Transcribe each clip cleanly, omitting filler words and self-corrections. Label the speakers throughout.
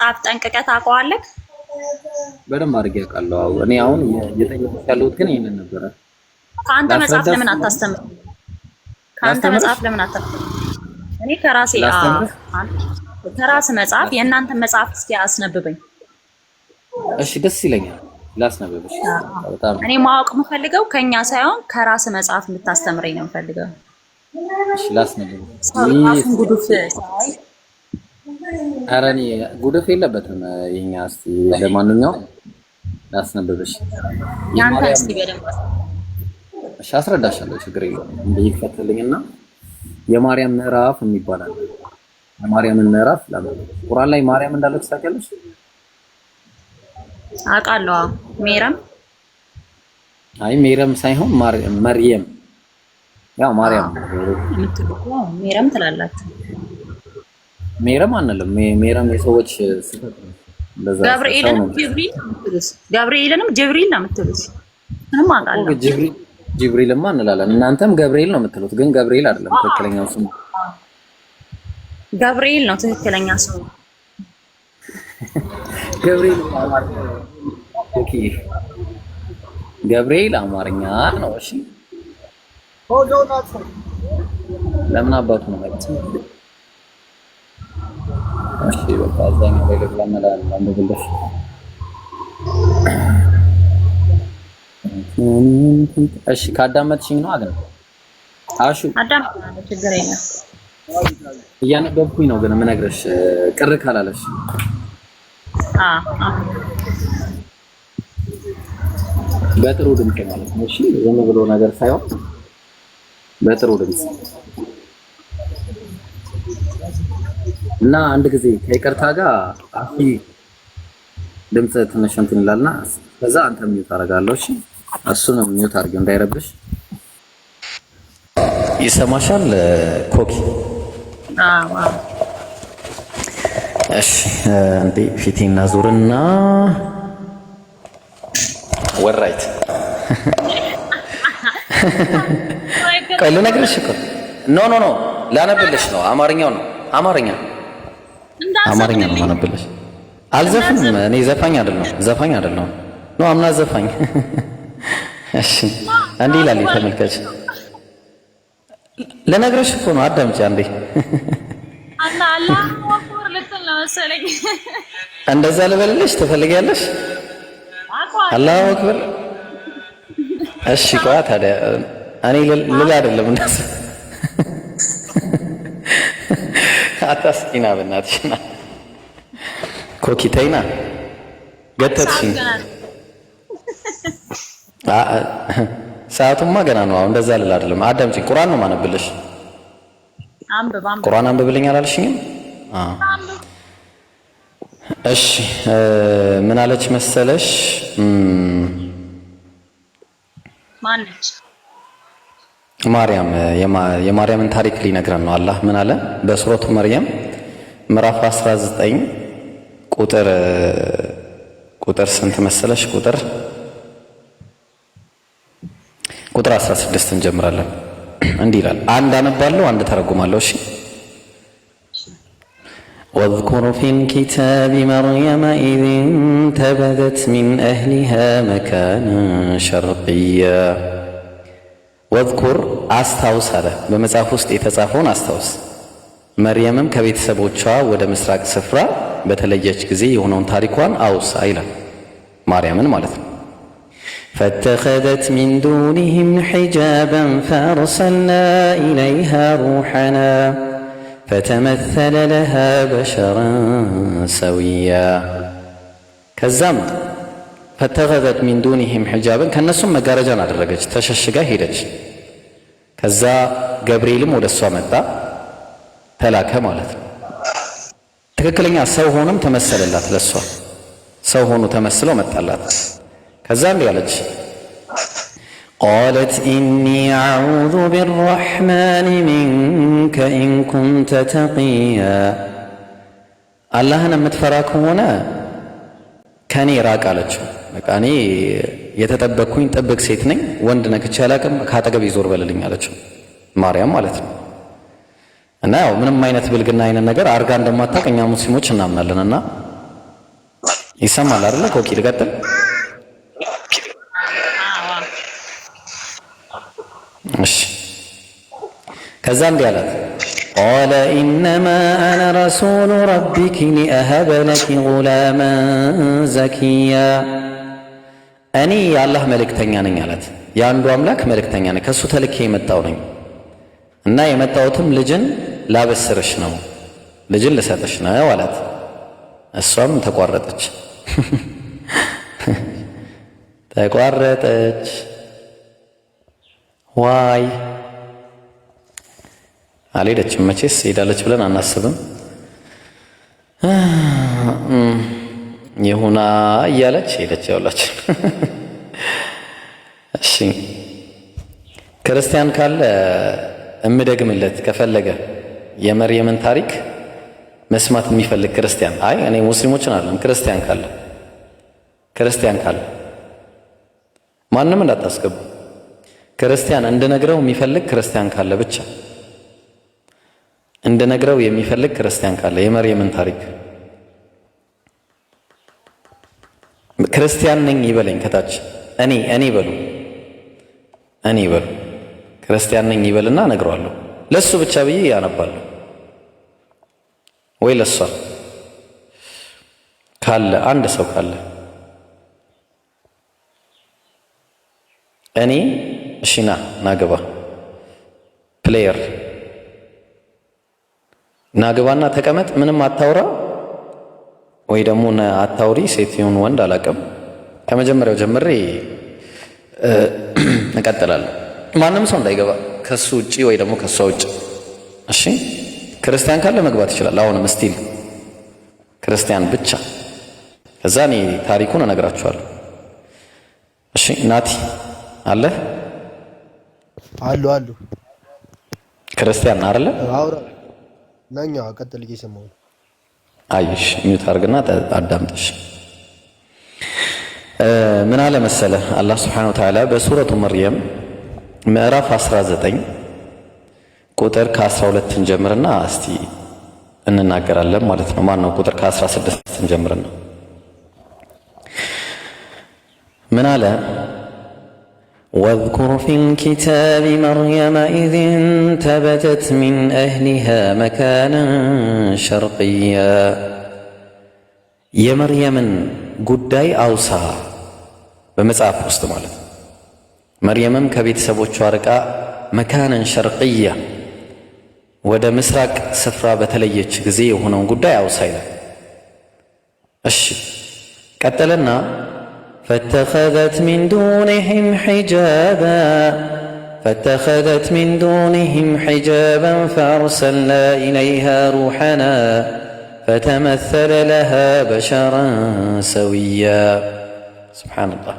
Speaker 1: መጽሐፍ ጠንቅቀህ ታውቀዋለህ?
Speaker 2: በደንብ አድርጌ አውቃለሁ። እኔ አሁን እየጠየኩት ያለሁት ግን ይሄንን ነበረ።
Speaker 1: ከአንተ መጽሐፍ
Speaker 2: ላስረዳሽ
Speaker 1: ለምን
Speaker 2: ነው።
Speaker 1: አታስተምር? ከአንተ
Speaker 2: ላስተምርሽ
Speaker 1: መጽሐፍ ለምን አታስተምር? እኔ ከራሴ
Speaker 2: ላስተምርሽ።
Speaker 1: ከራስ መጽሐፍ የእናንተን መጽሐፍ እስኪ አስነብበኝ።
Speaker 2: እሺ ደስ ይለኛል። ላስነብብሽ። በጣም
Speaker 1: እኔ ማወቅ የምፈልገው ከኛ ሳይሆን ከራስ መጽሐፍ እንድታስተምረኝ ነው የምፈልገው።
Speaker 2: እሺ ላስነብብሽ።
Speaker 1: ራሱን ጉዱፍ ሳይ
Speaker 2: ኧረ እኔ ጉድፍ የለበትም ይሄኛ። እስቲ ለማንኛውም ላስነብብሽ።
Speaker 1: ያንተን እስኪ በደንብ
Speaker 2: እሺ አስረዳሻለሁ። ችግር የለውም። ይከተልኝና የማርያም ምዕራፍ የሚባል አለ። የማርያምን ምዕራፍ ቁርአን ላይ ማርያም እንዳለች ታውቂያለሽ?
Speaker 1: አውቃለሁ። ሜረም
Speaker 2: አይ ሜረም ሳይሆን መርየም። ያው ማርያም
Speaker 1: ሜረም ትላላችሁ።
Speaker 2: ሜረም አንልም። ሜረም የሰዎች ስህተት ነው። እንደዛ
Speaker 1: ገብርኤልንም ጅብሪል ነው የምትሉት። ገብርኤልንም ጅብሪል ነው የምትሉት። ምንም አውቃለሁ።
Speaker 2: ጅብሪልማ እንላለን። እናንተም ገብርኤል ነው የምትሉት፣ ግን ገብርኤል አይደለም ትክክለኛው ስሙ።
Speaker 1: ገብርኤል ነው ትክክለኛ ስሙ።
Speaker 2: ገብርኤል አማርኛ ኦኬ፣ ገብርኤል አማርኛ ነው። እሺ ለምን አባቱ ነው ማለት ነው? እሺ በቃ አዛኝ ላይ ለማመላል አንደብልሽ። እሺ ካዳመጥሽኝ ነው አይደል? አሹ
Speaker 1: አዳምጣለሁ፣ ችግር የለም።
Speaker 2: እያነበብኩኝ ነው ግን የምነግርሽ ቅር ካላለሽ። በጥሩ ድምጽ ማለት ነው። እሺ ዝም ብሎ ነገር ሳይሆን በጥሩ ድምጽ እና አንድ ጊዜ ከይቅርታ ጋር አፊ ድምጽ ትንሽ እንትን ይላልና ከዛ አንተ ሚውት አደርጋለሁ። እሺ እሱንም ሚውት አድርጊው እንዳይረብሽ። ይሰማሻል ኮኪ?
Speaker 1: አዎ።
Speaker 2: እሺ እንዴ ፊቴና ዙርና ወራይት ቆይ ልነግርሽ እኮ ኖ ላነብልሽ ነው። አማርኛው ነው አማርኛ ነው ማነብልሽ። አልዘፍንም እኔ ዘፋኝ አይደለም ነው አምና ዘፋኝ። እሺ እንዲህ ይላል ተመልከች። ልነግርሽ እኮ ነው አዳምጪ አንዴ።
Speaker 1: አላህ ወኩር ልትል ነው መሰለኝ።
Speaker 2: እንደዛ ልበልልሽ ትፈልጊያለሽ? አላሁ አክበር። እሺ ቆይ ታዲያ እኔ ልል አይደለም እንደዛ አታስቂና በእናትሽና ኮኪ ተይና ገተትሽኝ። ሰዓቱማ ገና ነው። አሁን እንደዛ ልል አይደለም። አዳምጪኝ። ቁርአን ነው ማነብልሽ። ቁርአን አንብብልኝ አላልሽኝም? እሺ ምን አለች መሰለሽ?
Speaker 1: ማነች?
Speaker 2: ማርያም የማርያምን ታሪክ ሊነግረን ነው አላህ። ምን አለ በሱረቱ መርየም ምዕራፍ 19 ቁጥር ስንት መሰለሽ? ቁጥር 16 እንጀምራለን። እንዲህ ይላል። አንድ አነባለሁ፣ አንድ ተረጉማለሁ። እሺ واذكر في الكتاب مريم إذ انتبذت من أهلها مكانا شرقيا واذكر አስታውስ አለ። በመጽሐፍ ውስጥ የተጻፈውን አስታውስ። መርየምም ከቤተሰቦቿ ወደ ምስራቅ ስፍራ በተለየች ጊዜ የሆነውን ታሪኳን አውሳ ይላል። ማርያምን ማለት ነው። فاتخذت من دونهم حجابا فأرسلنا إليها روحنا فتمثل لها بشرا سويا ከዛም ፈተኸዘት ሚን ዱኒሂም ሒጃብን ከነሱም መጋረጃን አደረገች፣ ተሸሽጋ ሄደች። ከዛ ገብርኤልም ወደ እሷ መጣ፣ ተላከ ማለት ነው። ትክክለኛ ሰው ሆኖም ተመሰለላት። ለሷ ሰው ሆኖ ተመስሎ መጣላት። ከዛ እንዲህ አለች፣ ቃለት ኢኒ አዑዙ ቢረሕማን ሚንከ ኢን ኩንተ ተቂያ አላህን የምትፈራ ከሆነ ከኔ ራቅ አለችው። በቃ እኔ የተጠበቅኩኝ ጥብቅ ሴት ነኝ፣ ወንድ ነክቼ አላቅም፣ ከአጠገብ ይዞር በልልኝ አለችው። ማርያም ማለት ነው። እና ያው ምንም አይነት ብልግና አይነት ነገር አርጋ እንደማታውቅ እኛ ሙስሊሞች እናምናለንና ይሰማል አይደለ? ኮኪ ልቀጥል። እሺ ከዛ እንዲህ አላት ቃለ ኢነማ አነ ረሱሉ ረቢኪ ሊአሀበ ለኪ ጉላመን ዘኪያ እኔ የአላህ መልእክተኛ ነኝ አላት። የአንዱ አምላክ መልእክተኛ ነኝ፣ ከእሱ ተልኬ የመጣው ነኝ እና የመጣሁትም ልጅን ላበስርሽ ነው፣ ልጅን ልሰጥሽ ነው አላት። እሷም ተቋረጠች ተቋረጠች። ዋይ አልሄደችም። መቼስ ሄዳለች ብለን አናስብም። ይሁና እያለች ሄደች። ያውላችሁ እሺ ክርስቲያን ካለ እምደግምለት ከፈለገ የመርየምን ታሪክ መስማት የሚፈልግ ክርስቲያን፣ አይ እኔ ሙስሊሞችን አይደለም፣ ክርስቲያን ካለ ማንም እንዳታስገቡ። ክርስቲያን እንድነግረው የሚፈልግ ክርስቲያን ካለ ብቻ እንድነግረው የሚፈልግ ክርስቲያን ካለ የመርየምን ታሪክ ክርስቲያን ነኝ ይበለኝ። ከታች እኔ በሉ ክርስቲያን ነኝ ይበልና እነግረዋለሁ። ለሱ ብቻ ብዬ ያነባለሁ ወይ ለሷ ካለ አንድ ሰው ካለ እኔ እሺ ናግባ ፕሌየር ናግባና ተቀመጥ፣ ምንም አታውራ ወይ ደግሞ አታውሪ፣ ሴት ይሁን ወንድ አላውቅም። ከመጀመሪያው ጀምሬ እቀጥላለሁ። ማንም ሰው እንዳይገባ ከሱ ውጪ ወይ ደግሞ ከሷ ውጪ። እሺ ክርስቲያን ካለ መግባት ይችላል። አሁንም ስቲል ክርስቲያን ብቻ። ከዛ እኔ ታሪኩን እነግራችኋለሁ። እሺ ናቲ አለ
Speaker 3: አሉ
Speaker 2: ክርስቲያን አይደለ?
Speaker 3: አውራ ነኛ ቀጥል እየሰማሁ ነው።
Speaker 2: አይሽ ሚውት አድርግና አዳምጥሽ። ምን አለ መሰለ አላህ Subhanahu Wa Ta'ala በሱረቱ መርየም ምዕራፍ 19 ቁጥር ከ12 እንጀምርና እስቲ እንናገራለን ማለት ነው። ማን ነው ቁጥር ከ16 እንጀምርና ምን አለ واذكر في الكتاب مريم إذ انتبذت من أهلها مكانا شرقيا የመርየምን ጉዳይ አውሳ በመጽሐፍ ውስጥ ማለት ነው። መርየምም ከቤተሰቦቿ ርቃ መካነን ሸርቅያ ወደ ምስራቅ ስፍራ በተለየች ጊዜ የሆነውን ጉዳይ አውሳ ይላል። እሺ ቀጠለና فاتخذت من دونهم حجابا فأرسلنا إليها روحنا فتمثل لها بشرا سويا سبحان الله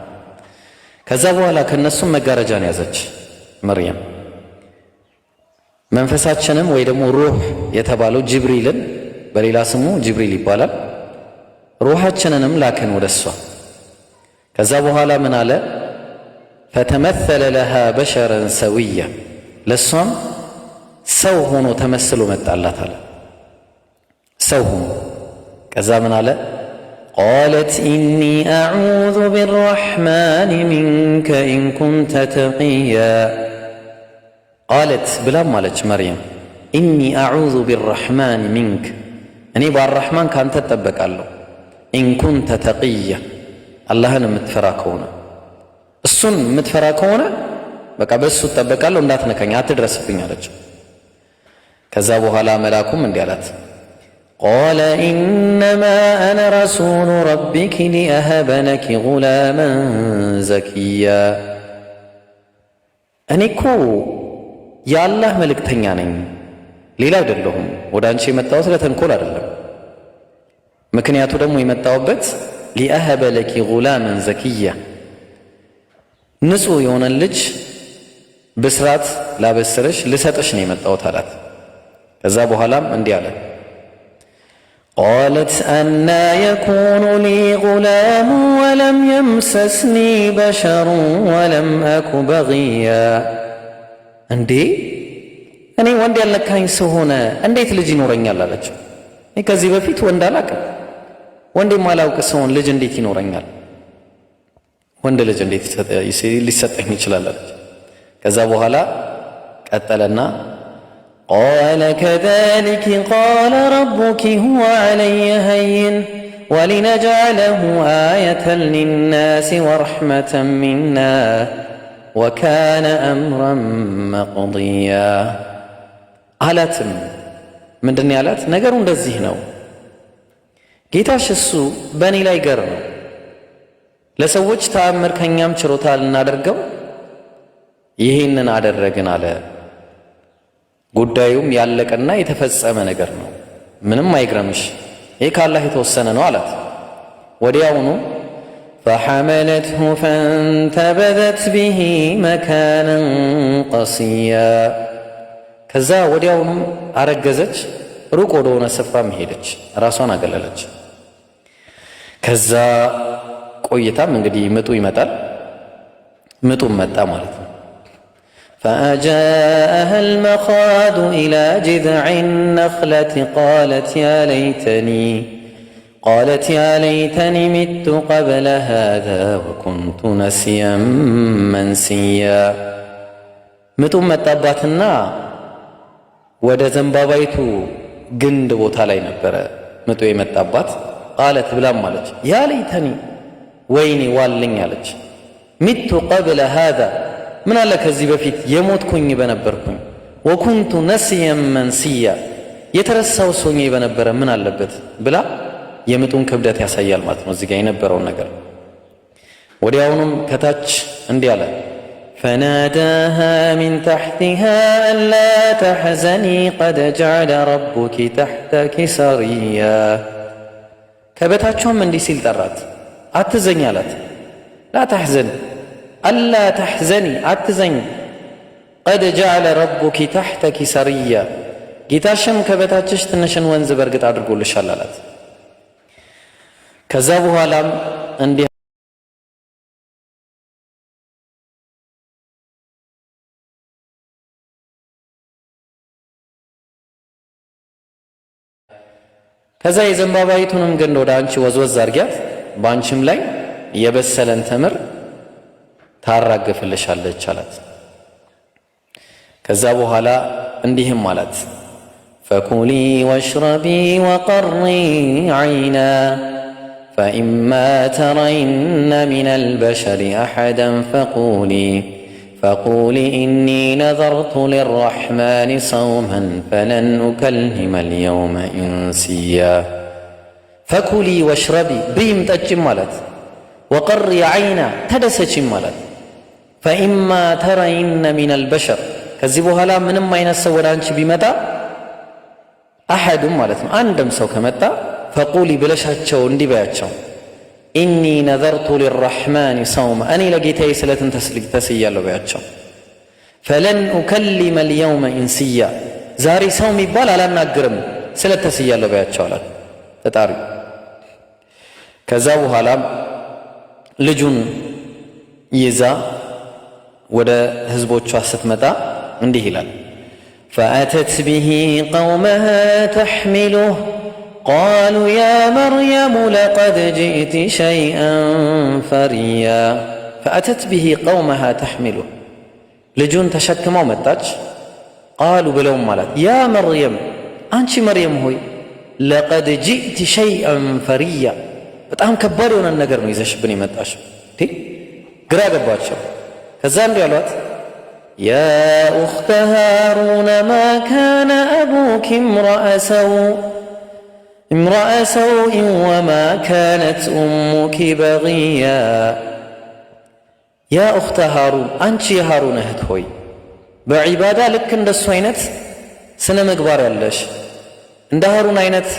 Speaker 2: كذا بولا كنسم مجارجان يازج مريم መንፈሳችንም ወይ ደግሞ ሩህ የተባለው ጅብሪልን በሌላ ስሙ ጅብሪል ይባላል። ሩሃችንንም ላከን ወደሷ። ከዛ በኋላ ምን አለ ፈተመሰለ ለሃ በሸረን ሰውያ ለሷም ሰው ሆኖ ተመስሎ መጣላት አለ። ሰው ሆኖ ከዛ ምን አለ ቃለት ኢኒ አዑዙ ቢረሕማን ሚንከ ኢን ኩንተ ተቂያ ቃለት ብላም አለች መርየም ኢኒ አዑዙ ቢረሕማን ሚንክ እኔ በአራሕማን ካንተ እጠበቃለሁ ኢን ኩንተ ተቂያ አላህን የምትፈራ ከሆነ እሱን የምትፈራ ከሆነ በቃ በሱ እጠበቃለሁ እንዳትነካኝ አትድረስብኝ አለች። ከዛ በኋላ መልአኩም እንዲህ አላት ቃለ ኢነማ አነ ረሱሉ ረቢኪ ሊአሀበ ለኪ ጉላመን ዘኪያ እኔ እኮ የአላህ መልእክተኛ ነኝ፣ ሌላ አይደለሁም። ወደ አንቺ የመጣሁት ለተንኮል አይደለም። ምክንያቱ ደግሞ የመጣሁበት ሊአሀበ ለኪ ጉላመን ዘኪያ ንጹሕ የሆነን ልጅ ብስራት ላበስርሽ ልሰጥሽ ነው የመጣሁት አላት። ከዛ በኋላም እንዲህ አለ ቃለት አና የኩኑ ሊ ጉላሙ ወለም የምሰስኒ በሸሩ ወለም አኩ በጊያ እንዴ እኔ ወንድ ያልነካኝ ሰው ሆነ እንዴት ልጅ ይኖረኛል አለችው። እኔ ከዚህ በፊት ወንድ አላቅም፣ ወንድ የማላውቅ ሰውን ልጅ እንዴት ይኖረኛል? ወንድ ልጅ እንዴት ሊሰጠኝ ይችላል አለች። ከዛ በኋላ ቀጠለና ቃለ ከዛሊከ ቃለ ረቡኪ ሁወ ዐለየ ሀይን ወሊነጅዐለሁ አየተን ሊናሲ ወረሕመተን ሚና ወካነ አምረን መቅድያ አላትም። ምንድን ያላት? ነገሩ እንደዚህ ነው፣ ጌታሽ እሱ በእኔ ላይ ገር ነው፣ ለሰዎች ተአምር ከኛም ችሮታ ልናደርገው ይህንን አደረግን አለ። ጉዳዩም ያለቀና የተፈጸመ ነገር ነው፣ ምንም አይግረምሽ፣ ይህ ከአላህ የተወሰነ ነው አላት። ወዲያውኑ ፈሐመለትሁ ፈንተበዘት ቢሂ መካነን ቀስያ ከዛ ወዲያውኑ አረገዘች፣ ሩቅ ወደሆነ ስፍራም ሄደች፣ ራሷን አገለለች። ከዛ ቆይታም እንግዲህ ምጡ ይመጣል። ምጡም መጣ ማለት ነው። ፈአጃአሃ አልመኻዱ ኢላ ጅዝዒ ነኽለቲ ቃለት ያ ለይተኒ ሚቱ ቀብለ ሃዛ ወኩንቱ ነሲያን መንሲያ ምጡም መጣባትና ወደ ዘንባባይቱ ግንድ ቦታ ላይ ነበረ ምጡ የመጣባት። ቃለት ብላም አለች ያ ለይተኒ ወይኔ ዋልኝ አለች። ሚቱ ቀብለ ሃዛ ምን አለ ከዚህ በፊት የሞትኩኝ በነበርኩኝ። ወኩንቱ ነስየን መንስያ የተረሳው ሶኜ በነበረ ምን አለበት ብላ የምጡን ክብደት ያሳያል ማለት ነው እዚህ ጋር የነበረውን ነገር። ወዲያውኑም ከታች እንዲህ አለ فناداها من تحتها ألا تحزني قد جعل ربك تحتك سريا ከበታቸውም እንዲህ ሲል ጠራት፣ አትዘኝ አላት። ላ ተሕዘን አላ ተሕዘኒ አትዘኝ፣ ቀድ ጀዐለ ረቡኪ ተሕተኪ ሰርያ ጌታሽም ከበታችሽ ትንሽን ወንዝ በርግጥ አድርጎልሻል አላት። ከዛ በኋላም እንዲህ ከዛ የዘንባባይቱንም ግንድ ወደ አንቺ ወዝወዝ አርጊያት፣ በአንቺም ላይ የበሰለን ተምር ታራግፍልሻለች አላት። ከዛ በኋላ እንዲህም አላት ፈኩሊ ወሽረቢ ወቀሪ ዐይና ፈኢማ ተረይነ ሚነል በሸሪ አሐደን ፈቁሊ ኢኒ ነዘርቱ ሊረሕማን ሰውመን ፈለን ኡከልመል የውመ ኢንሲያ ፈኩሊ ወሽረቢ ብይም ጠጭም አላት። ወቀሪ ዐይና ተደሰችም አላት። ፈኢማ ተረይነ ሚነል በሸር ከዚህ በኋላ ምንም አይነት ሰው ወደ አንቺ ቢመጣ አሐዱም ማለት ነው አንድም ሰው ከመጣ ፈቁሊ ብለሻቸው እንዲህ በያቸው ኢኒ ነዘርቱ ሊረሕማን ሰውመ እኔ ለጌታዬ ስለትን ተስያለሁ በያቸው። ፈለን ኡከሊመል የውመ ኢንስያ ዛሬ ሰው የሚባል አላናግርም ስለት ተስያለሁ በያቸው አላት ተጣሪ። ከዛ በኋላም ልጁን ይዛ ወደ ህዝቦቿ ስትመጣ እንዲህ ይላል ፈአተት ቢሂ ቀውመሃ ተሕሚሉህ ቃሉ ያ መርየሙ ለቀድ ጅእቲ ሸይአን ፈሪያ ፈአተት ቢሂ ቀውመሃ ተሕሚሉህ ልጁን ተሸክመው መጣች። ቃሉ ብለውም አላት ያ መርየም አንቺ መርየም ሆይ ለቀድ ጅእቲ ሸይአን ፈሪያ በጣም ከባድ የሆነን ነገር ነው ይዘሽብን የመጣሽው። ግራ ገባቸው። ከዛ እንዲህ አሏት ያ ኡኽተ ሃሩነ ማ ካነ አቡኪ እምረአ ሰውኢን ወማ ካነት ኡሙኪ በግያ ያ ኡኽተ ሃሩን አንቺ የሃሩን እህት ሆይ በዒባዳ ልክ እንደሱ አይነት ስነ ምግባር ያለሽ እንደ ሃሩን አይነት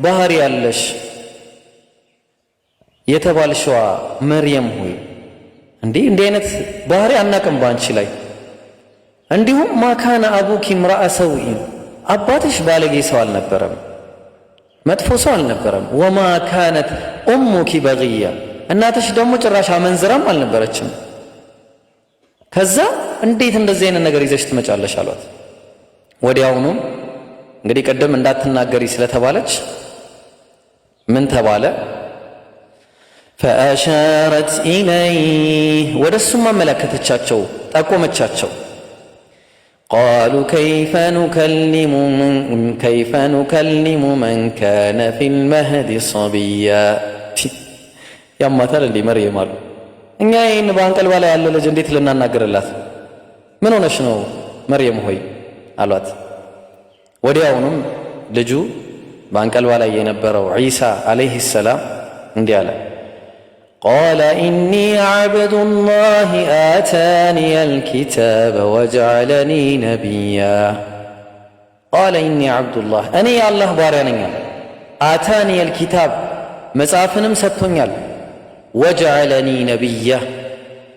Speaker 2: ባህሪ ያለሽ የተባልሽዋ መርየም ሆይ እንዲህ አይነት ባህሪ አናቅም በአንቺ ላይ። እንዲሁም ማካነ አቡኪ እምረአ ሰውኢን አባትሽ ባለጌ ሰው አልነበረም፣ መጥፎ ሰው አልነበረም። ወማ ካነት ኡሙኪ በግያ እናትሽ ደግሞ ጭራሽ አመንዝራም አልነበረችም። ከዛ እንዴት እንደዚህ አይነት ነገር ይዘሽ ትመጫለሽ አሏት። ወዲያውኑ እንግዲህ ቅድም እንዳትናገሪ ስለተባለች ምን ተባለ? ፈአሻረት ኢለይህ ወደ እሱም አመለከተቻቸው፣ ጠቆመቻቸው። ቃሉ ከይፈ ኑከሊሙ መን ካነ ፊል መህዲ ሰቢያ። ያማታል እንዴ መርየም አሉ። እኛ ይህን በአንቀልባ ላይ ያለ ልጅ እንዴት ልናናገርላት? ምን ሆነሽ ነው መርየም ሆይ አሏት። ወዲያውኑም ልጁ በአንቀልባ ላይ የነበረው ዒሳ ዓለይሂ ሰላም እንዲህ አለ፣ ቃለ ኢኒ ዓብዱላህ አታኒየል ኪታበ ወጀዐለኒ ነቢያ። ቃለ ኢኒ ዓብዱላህ እኔ የአላህ ባሪያ ነኝ፣ አታኒየል ኪታብ መጽሐፍንም ሰጥቶኛል፣ ወጀዐለኒ ነቢያ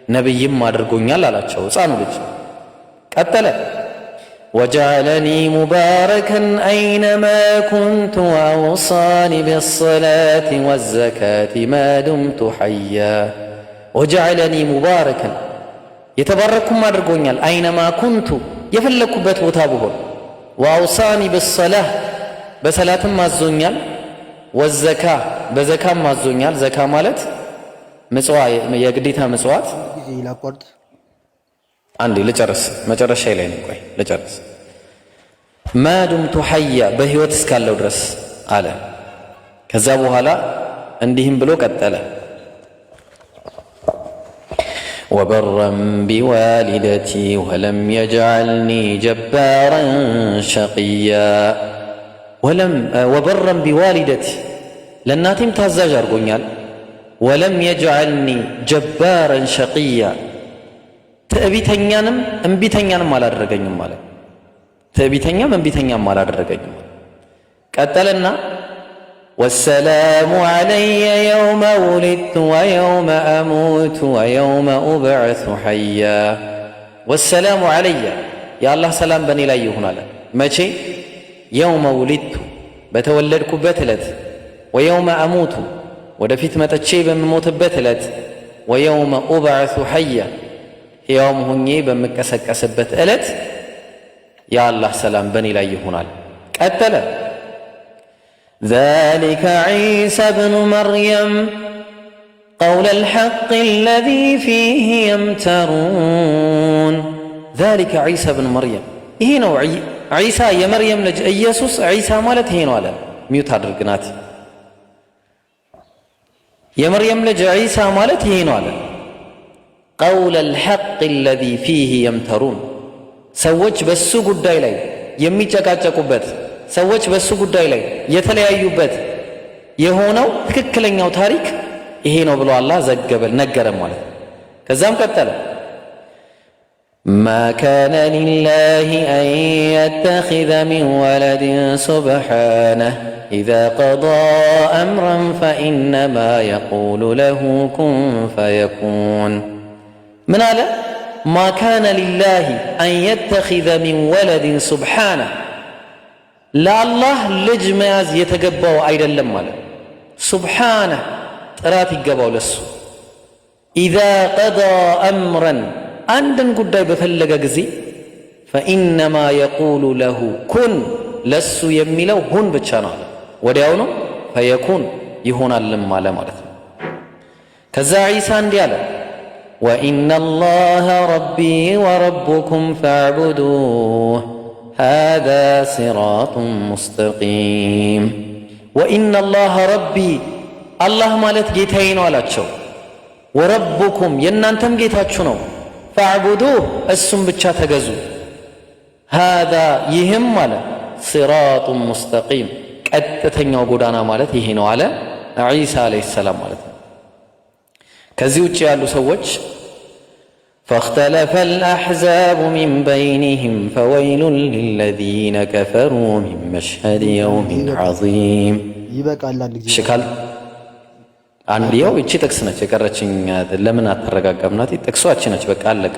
Speaker 2: ነቢይም አድርጎኛል አላቸው ሕፃኑ ልጅ። ቀጠለ ወጀዐለኒ ሙባረከን አይነማ ኩንቱ ወአውሳኒ ቢሰላቲ ወዘካቲ ማ ዱምቱ ሐያ። ወጀዐለኒ ሙባረከን የተባረኩም አድርጎኛል፣ አይነማ ኩንቱ የፈለግኩበት ቦታ ብሆን፣ ወአውሳኒ ቢሰላህ በሰላትም አዞኛል፣ ወዘካ በዘካም አዞኛል። ዘካ ማለት የግዴታ ምጽዋት። አንዴ ልጨርስ፣ መጨረሻ ላይ ነው። ቆይ ልጨርስ። ማዱምቱ ሐያ በህይወት እስካለው ድረስ አለ። ከዛ በኋላ እንዲህም ብሎ ቀጠለ፣ ወበረን ቢዋሊደቲ ወለም የጅዐልኒ ጀባራን ሸቂያ። ወበረን ቢዋሊደቲ ለእናቴም ታዛዥ አድርጎኛል። ወለም የጅዐልኒ ጀባራን ሸቂያ ትዕቢተኛንም እምቢተኛንም አላደረገኝም ማለት ትዕቢተኛም እምቢተኛም አላደረገኝም። ቀጠለና ወሰላሙ ዐለየ የውመ ውሊድቱ ወየውመ አሙቱ ወየውመ ኡብዐሱ ሐያ። ወሰላሙ ዐለየ የአላህ ሰላም በእኔ ላይ ይሁን አለ። መቼ? የውመ ውሊድቱ በተወለድኩበት ዕለት፣ ወየውመ አሙቱ ወደፊት መጥቼ በምሞትበት ዕለት፣ ወየውመ ኡብዐሱ ሐያ ሕያውም ሁኜ በምቀሰቀስበት ዕለት የአላህ ሰላም በእኔ ላይ ይሆናል። ቀጠለ ዛሊከ ዒሳ ብኑ መርየም ቀውለል ሐቅ አለዚ ፊህ የምተሩን። ዛሊከ ዒሳ ብኑ መርየም ይሄ ነው ዒሳ የመርየም ልጅ ኢየሱስ። ዒሳ ማለት ይሄ ነው አለ። ሚዩት አድርግናት። የመርየም ልጅ ዒሳ ማለት ይሄ ነው አለ። ቀውለል ሐቅ አለዚ ፊህ የምተሩን ሰዎች በሱ ጉዳይ ላይ የሚጨቃጨቁበት፣ ሰዎች በሱ ጉዳይ ላይ የተለያዩበት የሆነው ትክክለኛው ታሪክ ይሄ ነው ብሎ አላህ ዘገበል ነገረም ማለት ነው። ከዛም ቀጠለ ማ ካነ ሊላሂ አን የተኺዘ ሚን ወለድን ሱብሓነሁ ኢዛ ቀዳ አምረን ፈኢነማ የቁሉ ለሁ ኩን ፈየኩን። ምን አለ? ማ ካነ ሊላሂ አን የተኺዘ ሚን ወለድን ሱብሓነሁ ለአላህ ልጅ መያዝ የተገባው አይደለም ማለት ሱብሓነሁ ጥራት ይገባው ለሱ። ኢዛ ቀዳ አምረን አንድን ጉዳይ በፈለገ ጊዜ ፈኢነማ የቁሉ ለሁ ኩን ለሱ የሚለው ሁን ብቻ ነው አለ። ወዲያውኑ ፈየኩን ይሆናልም አለ ማለት ነው። ከዛ ዒሳ እንዲህ አለ ወኢነ አላህ ረቢ ወረቡኩም ፈዕቡዱህ ሃዛ ሲራጡን ሙስተቂም። ወኢነ አላህ ረቢ አላህ ማለት ጌታዬ ነው አላቸው። ወረቡኩም የእናንተም ጌታችሁ ነው። ፈዕቡዱህ እሱም ብቻ ተገዙ። ሃዛ ይህም አለ ሲራጡን ሙስተቂም ቀጥተኛው ጎዳና ማለት ይሄ ነው አለ ዒሳ ዓለይሂ ሰላም ማለት ነው። ከዚህ ውጭ ያሉ ሰዎች ፈኽተለፈል አሕዛቡ ሚን በይኒሂም ፈወይሉን ሊለዚነ ከፈሩ ሚን መሽሀድ የውሚን ዐዚም። ሽካል አንድ ያው እቺ ጥቅስ ነች የቀረችኝ። ለምን አትረጋጋም? ናት ጥቅሷ እቺ ነች። በቃ አለቀ።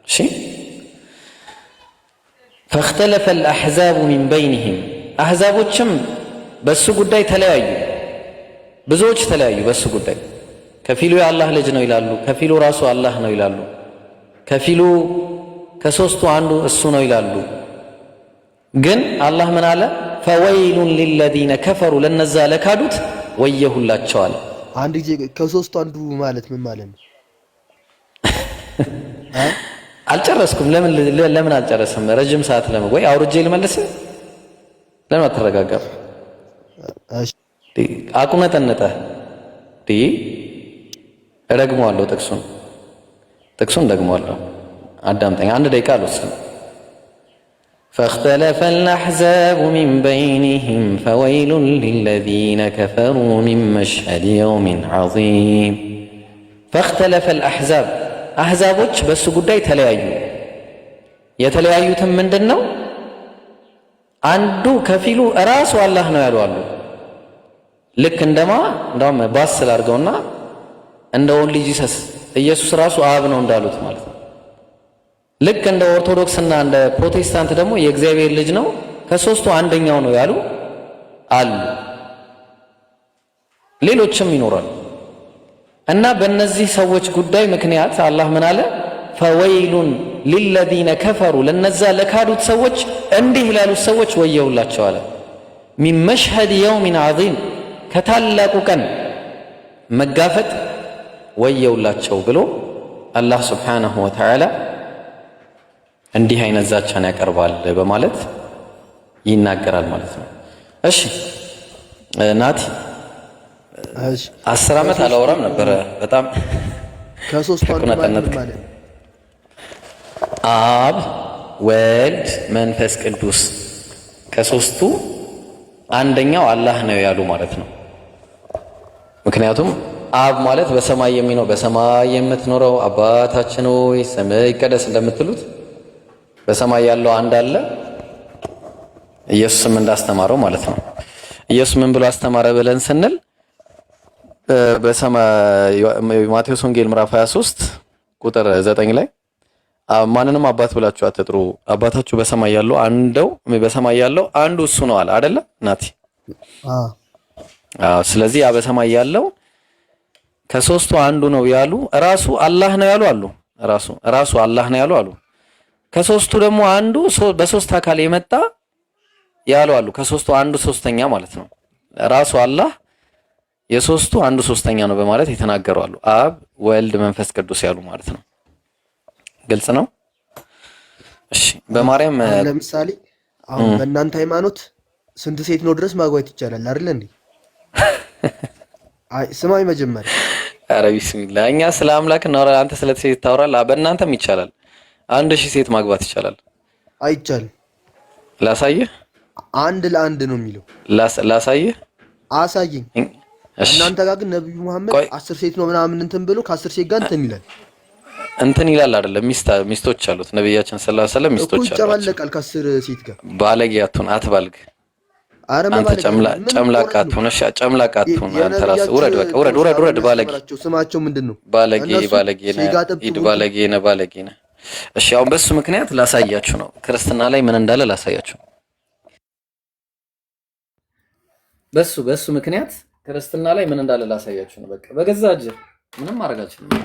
Speaker 2: እሺ ፈኽተለፈል አሕዛቡ ሚን በይኒሂም አሕዛቦችም በሱ ጉዳይ ተለያዩ። ብዙዎች ተለያዩ በሱ ጉዳይ። ከፊሉ የአላህ ልጅ ነው ይላሉ፣ ከፊሉ ራሱ አላህ ነው ይላሉ፣ ከፊሉ ከሶስቱ አንዱ እሱ ነው ይላሉ። ግን አላህ ምን አለ? ፈወይሉን ሊለዚነ ከፈሩ ለነዛ ለካዱት ወየሁላቸው አለ።
Speaker 3: አንድ ጊዜ ከሶስቱ አንዱ ማለት ምን ማለት ነው?
Speaker 2: አልጨረስኩም። ለምን አልጨረስም? ረጅም ሰዓት ለምን ወይ አውርጄ ልመልስ? ለምን አትረጋጋም?
Speaker 3: እሺ
Speaker 2: አቁነጠነጠ እደግመዋለሁ። ጥቅሱን ደግመዋለሁ። አዳምጠኝ። አንድ ደቂቃ አልወሰንም። فاختلف الأحزاب من بينهم فويل للذين كفروا من مشهد يوم عظيم فاختلف الأحزاب አህዛቦች በሱ ጉዳይ ተለያዩ። የተለያዩትም ምንድነው? አንዱ ከፊሉ ራሱ አላህ ነው ያሉ አሉ። ልክ እንደውም ባስ ስላርገውና እንደ ኦንሊ ጂሰስ ኢየሱስ ራሱ አብ ነው እንዳሉት ማለት ነው። ልክ እንደ ኦርቶዶክስና እንደ ፕሮቴስታንት ደግሞ የእግዚአብሔር ልጅ ነው ከሶስቱ አንደኛው ነው ያሉ አሉ። ሌሎችም ይኖራሉ። እና በእነዚህ ሰዎች ጉዳይ ምክንያት አላህ ምን አለ? ፈወይሉን ሊለዚነ ከፈሩ ለነዛ ለካዱት ሰዎች እንዲህ ላሉት ሰዎች ወየውላቸው አለ። ሚን መሽሀድ የውሚን ዐዚም ከታላቁ ቀን መጋፈጥ ወየውላቸው ብሎ አላህ ሱብሓነሁ ወተዓላ እንዲህ አይነት ዛቻን ያቀርባል በማለት ይናገራል ማለት ነው። እሺ ናቲ 10 ዓመት አላወራም ነበረ። በጣም
Speaker 3: ከሶስቱ አንዱ ማለት
Speaker 2: አብ ወልድ መንፈስ ቅዱስ ከሶስቱ አንደኛው አላህ ነው ያሉ ማለት ነው። ምክንያቱም አብ ማለት በሰማይ የሚኖር በሰማይ የምትኖረው አባታችን ሆይ ስምህ ይቀደስ እንደምትሉት በሰማይ ያለው አንድ አለ። ኢየሱስም እንዳስተማረው ማለት ነው። ኢየሱስ ምን ብሎ አስተማረ ብለን ስንል ማቴዎስ ወንጌል ምዕራፍ 23 ቁጥር 9 ላይ ማንንም አባት ብላችሁ አትጥሩ፣ አባታችሁ በሰማይ ያለው አንዱ እሱ ነው አለ አይደለ ናቲ? ስለዚህ ያ በሰማይ ያለው ከሶስቱ አንዱ ነው ያሉ ራሱ አላህ ነው ያሉ አሉ። ራሱ አላህ ነው ያሉ አሉ። ከሶስቱ ደግሞ አንዱ በሶስት አካል የመጣ ያሉ አሉ። ከሶስቱ አንዱ ሶስተኛ ማለት ነው። ራሱ አላህ የሶስቱ አንዱ ሶስተኛ ነው በማለት የተናገሩ አሉ። አብ ወልድ መንፈስ ቅዱስ ያሉ ማለት ነው። ግልጽ ነው። እሺ በማርያም
Speaker 3: ለምሳሌ አሁን በእናንተ ሃይማኖት ስንት ሴት ነው ድረስ ማግባት ይቻላል አይደል እንዴ? አይ ስማኝ መጀመሪያ።
Speaker 2: ኧረ ቢስሚላህ እኛ ስለ አምላክ እናወራ፣ አንተ ስለ ሴት ታወራለህ። በእናንተም ይቻላል። 1000 ሴት ማግባት ይቻላል።
Speaker 3: አይቻልም።
Speaker 2: ላሳየህ።
Speaker 3: አንድ ለአንድ ነው የሚለው።
Speaker 2: ላሳየህ።
Speaker 3: አሳየኝ። እናንተ ጋር ግን ነብዩ መሐመድ 10 ሴት ነው ምናምን እንትን ብሎ ከ10 ሴት ጋር እንትን ይላል አይደለም? ሚስቶች አሉት ነብያችን ሰለላሁ ዐለይሂ ወሰለም ሚስቶች አሉት። ይጨማለቃል ከ10 ሴት ጋር። ባለጌ አትባልግ። አንተ ጨምላቃ አትሁን። እሺ ጨምላቃ አትሁን። አንተ ራስህ ውረድ፣ በቃ ውረድ። ባለጌ ስማቸው ምንድነው?
Speaker 2: ባለጌ ነህ። ባለጌ ነህ። እሺ አሁን በሱ ምክንያት ላሳያችሁ ነው። ክርስትና ላይ ምን እንዳለ ላሳያችሁ። በሱ ምክንያት ክርስትና ላይ ምን እንዳለ ላሳያችሁ ነው። በቃ በገዛ እጅ ምንም ማድረጋችሁ ነው።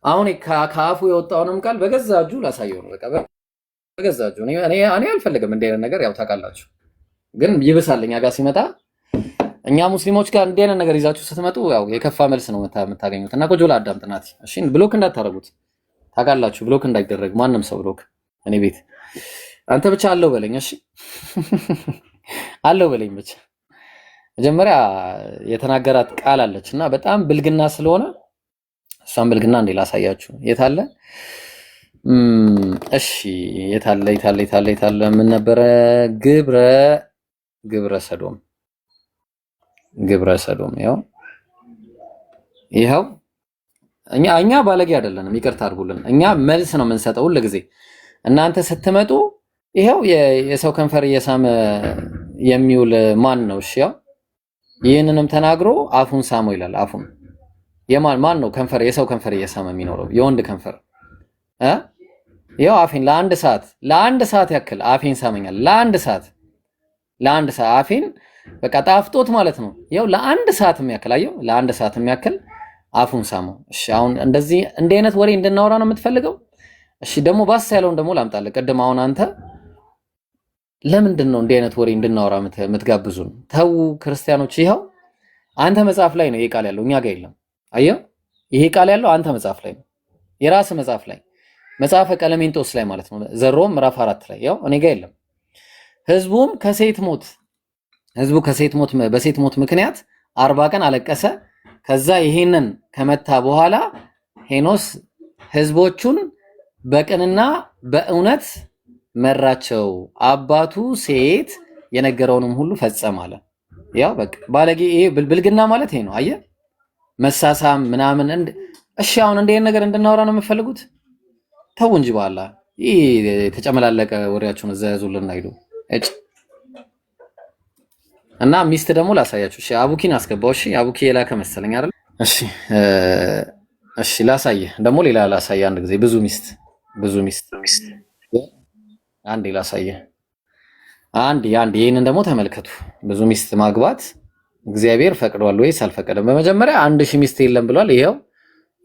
Speaker 2: አሁን ከአፉ የወጣውንም ቃል በገዛ እጁ ላሳየው ነው። በቃ በገዛ እጁ እኔ አልፈልግም እንደ አይነት ነገር ያው ታውቃላችሁ። ግን ይብሳል እኛ ጋር ሲመጣ እኛ ሙስሊሞች ጋር እንደ አይነት ነገር ይዛችሁ ስትመጡ ያው የከፋ መልስ ነው የምታገኙት። እና ቆጆላ አዳምጥ ናቲ። እሺ ብሎክ እንዳታረጉት ታውቃላችሁ። ብሎክ እንዳይደረግ ማንም ሰው ብሎክ እኔ ቤት አንተ ብቻ አለው በለኝ። እሺ አለው በለኝ ብቻ። መጀመሪያ የተናገራት ቃል አለች እና በጣም ብልግና ስለሆነ እሷን ብልግና እንዴ ላሳያችሁ። የታለ እሺ የታለ ምን ነበረ? ግብረ ሰዶም ይኸው እኛ ባለጌ አይደለንም፣ ይቅርታ አድርጉልን። እኛ መልስ ነው የምንሰጠው ሁሉ ጊዜ። እናንተ ስትመጡ ይኸው የሰው ከንፈር እየሳመ የሚውል ማን ነው? እሺ ያው ይህንንም ተናግሮ አፉን ሳመው ይላል። አፉን ማን ነው ከንፈር የሰው ከንፈር እየሳመ የሚኖረው? የወንድ ከንፈር ያው አፌን ለአንድ ሰዓት ያክል አፌን ሳመኛል። ለአንድ ሰዓት አፌን በቃ ጣፍጦት ማለት ነው። ያው ለአንድ ሰዓት የሚያክል አፉን ሳመው። እሺ አሁን እንደዚህ እንደ አይነት ወሬ እንድናወራ ነው የምትፈልገው? እሺ ደግሞ ባስ ያለውን ደግሞ ላምጣልህ። ቅድም አሁን አንተ ለምንድን ነው እንደ አይነት ወሬ እንድናወራ የምትጋብዙን? ተው ክርስቲያኖች፣ ይኸው አንተ መጽሐፍ ላይ ነው ይሄ ቃል ያለው፣ እኛ ጋር የለም። አየህ፣ ይሄ ቃል ያለው አንተ መጽሐፍ ላይ ነው፣ የራስ መጽሐፍ ላይ መጽሐፈ ቀለሜንጦስ ላይ ማለት ነው። ዘሮም ምዕራፍ 4 ላይ ያው እኔ ጋር የለም። ህዝቡ በሴት ሞት ምክንያት 40 ቀን አለቀሰ። ከዛ ይሄንን ከመታ በኋላ ሄኖስ ህዝቦቹን በቅንና በእውነት መራቸው፣ አባቱ ሴት የነገረውንም ሁሉ ፈጸመ አለ። ያው በቃ ባለጌ ይሄ ብልግና ማለት ይሄ ነው። አየህ መሳሳም ምናምን እሺ አሁን እንደ ይሄን ነገር እንድናወራ ነው የምፈልጉት? ተው እንጂ በኋላ ይሄ የተጨመላለቀ ወሬያችሁን እዛ ያዙልን አይዱ እጭ እና ሚስት ደግሞ ላሳያችሁ። እሺ አቡኪን አስገባው። እሺ አቡኪ የላከ መሰለኝ አይደል? እሺ ላሳየህ ደግሞ ሌላ ላሳየህ አንድ ጊዜ ብዙ ሚስት አንዴ ላሳየህ አንድ ይሄንን ደግሞ ተመልከቱ። ብዙ ሚስት ማግባት እግዚአብሔር ፈቅዷል ወይስ አልፈቀደም? በመጀመሪያ 1000 ሚስት የለም ብሏል። ይሄው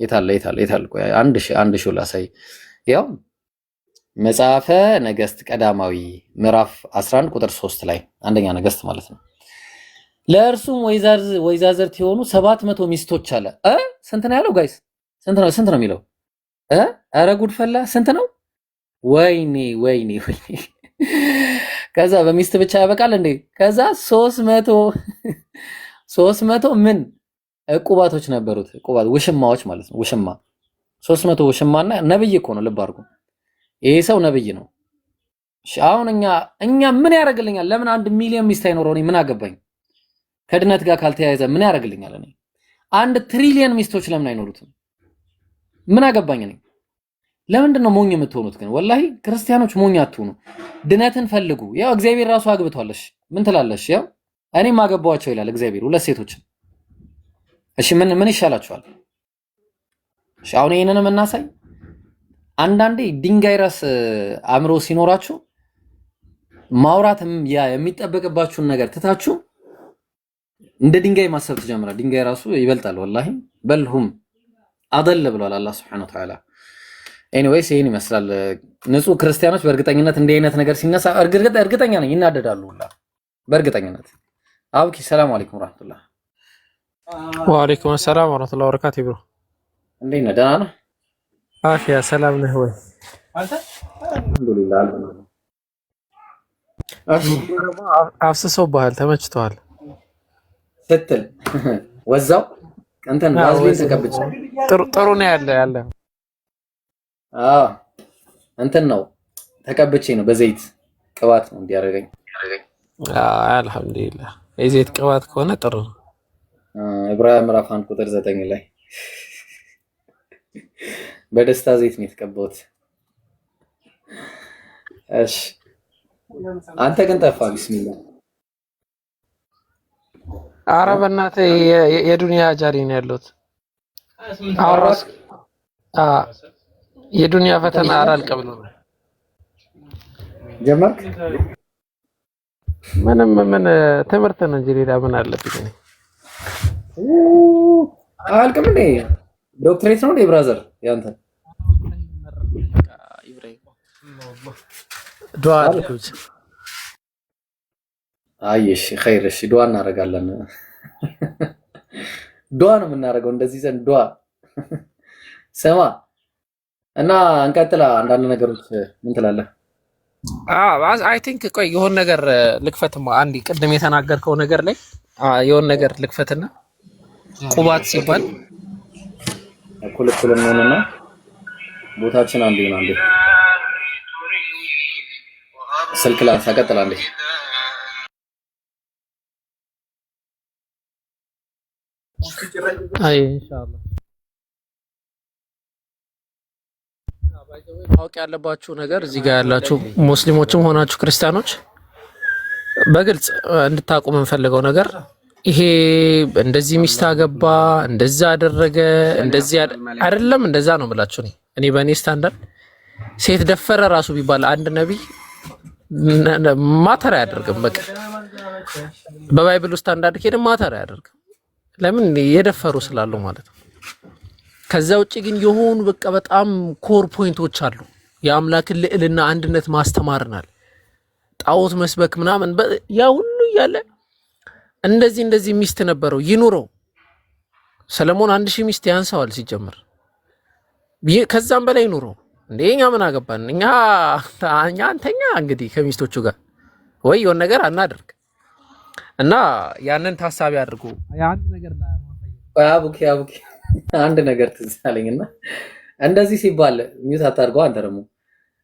Speaker 2: የታለ ቆይ 1000 ላሳይ። ያው መጽሐፈ ነገስት ቀዳማዊ ምዕራፍ 11 ቁጥር 3 ላይ አንደኛ ነገስት ማለት ነው። ለእርሱም ወይዛዝርት የሆኑ 700 ሚስቶች አለ። ስንት ነው ያለው ጋይስ? ስንት ነው የሚለው? ኧረ ጉድ ፈላ። ስንት ነው? ወይኔ ከዛ በሚስት ብቻ ያበቃል እንዴ? ከዛ 300 ምን ዕቁባቶች ነበሩት። ዕቁባት ውሽማዎች ማለት ነው። ውሽማ 300 ውሽማና ነብይ እኮ ነው። ልብ አድርጉ። ይሄ ሰው ነብይ ነው። አሁን እኛ ምን ያደርግልኛል? ለምን 1 ሚሊዮን ሚስት አይኖረው? እኔ ምን አገባኝ? ከድነት ጋር ካልተያያዘ ምን ያደርግልኛል? እኔ 1 ትሪሊየን ሚስቶች ለምን አይኖሩትም? ምን አገባኝ እኔ? ለምንድን ነው ሞኝ የምትሆኑት ግን? ወላሂ ክርስቲያኖች ሞኝ አትሆኑ። ድነትን ፈልጉ። ያው እግዚአብሔር ራሱ አግብቷለሽ። ምን ትላለሽ? ያው እኔም አገባዋቸው ይላል እግዚአብሔር 2 ሴቶችን። እሺ ምን ይሻላችኋል? እሺ አሁን ይሄንንም እናሳይ። አንዳንዴ ድንጋይ ራስ አእምሮ ሲኖራችሁ ማውራትም የሚጠበቅባችሁን ነገር ትታችሁ እንደ ድንጋይ ማሰብ ትጀምራል። ድንጋይ ራሱ ይበልጣል። ወላሂ በልሁም አደለ ብሏል አላህ Subhanahu Wa Ta'ala። ኤኒዌይስ ይሄን ይመስላል። ንጹህ ክርስቲያኖች በእርግጠኝነት እንዲህ አይነት ነገር ሲነሳ እርግጠኛ ነኝ ይናደዳሉ ሁላ በእርግጠኝነት። አብኪ ሰላም አለይኩም ወራህመቱላህ።
Speaker 4: ወአለይኩም ሰላም ወራህመቱላህ ወበረካቱ። ብሮ
Speaker 2: እንዴት ነህ? ደህና ነህ?
Speaker 4: አፊያ ሰላም ነህ ወይ?
Speaker 2: አልሐምዱሊላህ።
Speaker 4: አፍስሶብሃል ተመችቷል
Speaker 2: ስትል ወዛው እንትን ባዝሊን ተቀብጭ
Speaker 4: ጥሩ ነው ያለ
Speaker 2: እንትን ነው ተቀብቼ ነው በዘይት ቅባት ነው እንዲያደርገኝ።
Speaker 4: አልሐምዱሊላህ የዘይት ቅባት ከሆነ ጥሩ ነው።
Speaker 2: ዕብራውያን ምዕራፍ 1 ቁጥር 9 ላይ በደስታ ዘይት ነው የተቀባሁት። እሺ አንተ ግን ጠፋ። ቢስሚላህ
Speaker 4: ኧረ በእናትህ የዱንያ ጃሪ ነው ያለሁት አውራስ የዱንያ ፈተና አላልቅም ነው
Speaker 2: ጀመርክ።
Speaker 4: ምን ትምህርት ነው እንጂ ሌላ ምን አለብኝ?
Speaker 2: አልቅም እንዴ? ዶክትሬት ነው እንዴ ብራዘር ያንተ?
Speaker 4: ዱዓ አድርጉት።
Speaker 2: እሺ ኸይር። እሺ ዱዓ እናደርጋለን። ዱዓ ነው የምናደርገው እንደዚህ ዘንድ ዱዓ ሰማ እና እንቀጥላ። አንዳንድ ነገሮች ምን ትላለህ?
Speaker 4: አይ ቲንክ ቆይ የሆነ ነገር ልክፈትማ። አንዴ ቅድም የተናገርከው ነገር ላይ የሆነ ነገር ልክፈትና ቁባት ሲባል
Speaker 2: እኩል እንሆንና ቦታችን አንዴ ነው። አንዴ ስልክ ላይ ሳቀጥላ አንዴ
Speaker 4: አይ ኢንሻአላህ ማወቅ ያለባችሁ ነገር እዚህ ጋር ያላችሁ ሙስሊሞችም ሆናችሁ ክርስቲያኖች በግልጽ እንድታውቁ የምንፈልገው ነገር ይሄ እንደዚህ ሚስት አገባ፣ እንደዛ አደረገ፣ እንደዚህ አይደለም። እንደዛ ነው የምላችሁ። እኔ በእኔ ስታንዳርድ ሴት ደፈረ ራሱ ቢባል አንድ ነብይ ማተር አያደርግም። በቃ በባይብል ስታንዳርድ ከሄደ ማተር አያደርግም። ለምን የደፈሩ ስላሉ ማለት ነው። ከዛ ውጪ ግን የሆኑ በቃ በጣም ኮር ፖይንቶች አሉ። የአምላክን ልዕልና አንድነት ማስተማርናል፣ ጣዖት መስበክ ምናምን ያ ሁሉ እያለ እንደዚህ ሚስት ነበረው ይኑረው። ሰለሞን 1000 ሚስት ያንሳዋል ሲጀምር፣ ከዛም በላይ ይኑረው። እንደኛ ምን አገባን እኛ አንተኛ እንግዲህ ከሚስቶቹ ጋር ወይ የሆነ ነገር አናደርግ እና ያንን ታሳቢ አድርጉ። አንድ ነገር
Speaker 2: አቡኪ አንድ ነገር ትዝ አለኝና እንደዚህ ሲባል ሚውት አታርገው አንተ ደግሞ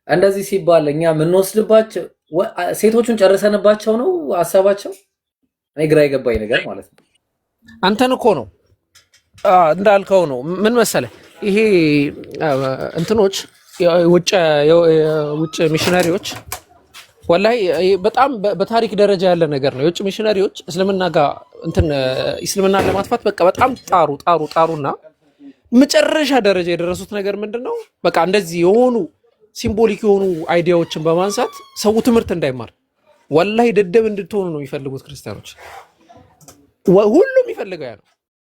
Speaker 2: እንደዚህ ሲባል እኛ የምንወስድባቸው ሴቶቹን ጨርሰንባቸው ነው ሐሳባቸው። እኔ ግራ የገባኝ ነገር ማለት ነው
Speaker 4: አንተን እኮ ነው እንዳልከው ነው። ምን መሰለህ ይሄ እንትኖች የውጭ ሚሽነሪዎች ወላሂ በጣም በታሪክ ደረጃ ያለ ነገር ነው። የውጭ ሚሽነሪዎች እስልምና ጋር እስልምናን ለማጥፋት በቃ በጣም ጣሩና መጨረሻ ደረጃ የደረሱት ነገር ምንድነው? በቃ እንደዚህ የሆኑ ሲምቦሊክ የሆኑ አይዲያዎችን በማንሳት ሰው ትምህርት እንዳይማር ወላሂ ደደብ እንድትሆኑ ነው የሚፈልጉት ክርስቲያኖች። ሁሉም ይፈልገው ያ ነው።